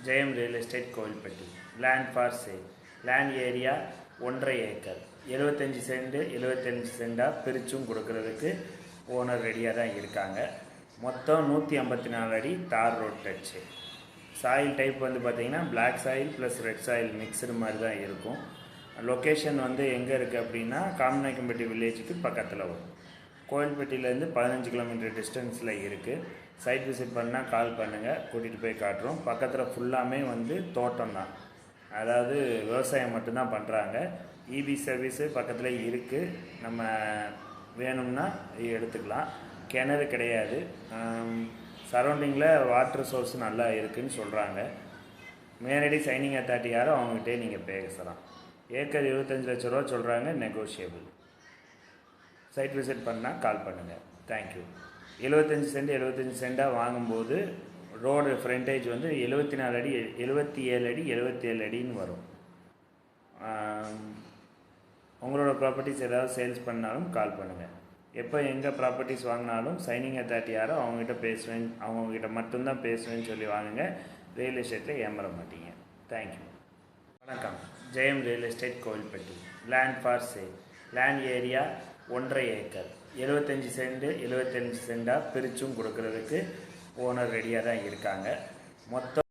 Jayam real estate Kovilpatti. Land for sale. Land area 1.5 acre, 75 cent 75 சென்டாக பிரிச்சும் கொடுக்கறதுக்கு owner ரெடியாக தான் இருக்காங்க. மொத்தம் 154 அடி தார் ரோட் டச்சு. சாயில் டைப் வந்து பார்த்திங்கன்னா black soil plus red soil mixed மாதிரி தான் இருக்கும். லொக்கேஷன் வந்து எங்கே இருக்குது அப்படின்னா காமநாயக்கம்பட்டி வில்லேஜுக்கு பக்கத்தில் வரும். கோவில்பட்டியிலேருந்து 15 கிலோமீட்டர் டிஸ்டன்ஸில் இருக்குது. சைட் விசிட் பண்ணால் கால் பண்ணுங்கள், கூட்டிகிட்டு போய் காட்டுறோம். பக்கத்தில் ஃபுல்லாமே வந்து தோட்டம் தான், அதாவது விவசாயம் மட்டும்தான் பண்ணுறாங்க. இபி சர்வீஸு பக்கத்தில் இருக்குது, நம்ம வேணும்னா எடுத்துக்கலாம். கிணறு கிடையாது. சரௌண்டிங்கில் வாட்டர் சோர்ஸ் நல்லா இருக்குதுன்னு சொல்கிறாங்க. நேரடி சைனிங் அத்தாரிட்டி யாரோ அவங்ககிட்டே நீங்கள் பேசலாம். ஏக்கர் 25 லட்ச ரூபா சொல்கிறாங்க, நெகோஷியபிள். சைட் விசிட் பண்ணால் கால் பண்ணுங்கள். தேங்க்யூ. 75 சென்ட் 75 சென்டாக வாங்கும்போது ரோடு ஃப்ரண்டேஜ் வந்து 74 அடி 77 அடி 77 அடின்னு வரும். உங்களோட ப்ராப்பர்ட்டிஸ் ஏதாவது சேல்ஸ் பண்ணாலும் கால் பண்ணுங்கள். எப்போ எங்கே ப்ராப்பர்ட்டிஸ் வாங்கினாலும் சைனிங் அத்தாரிட்டி யாரோ அவங்ககிட்ட பேசுவேன், அவங்கக்கிட்ட மட்டும்தான் பேசுவேன்னு சொல்லி வாங்குங்க. ரியல் எஸ்டேட்டில் ஏமாற மாட்டீங்க. தேங்க்யூ. வணக்கம். Jayam real estate Kovilpatti. Land for sale. Land area 1.5 acre, 75 cent 75 சென்டாக பிரிச்சும் கொடுக்கறதுக்கு ஓனர் ரெடியாக தான் இருக்காங்க. மொத்தம்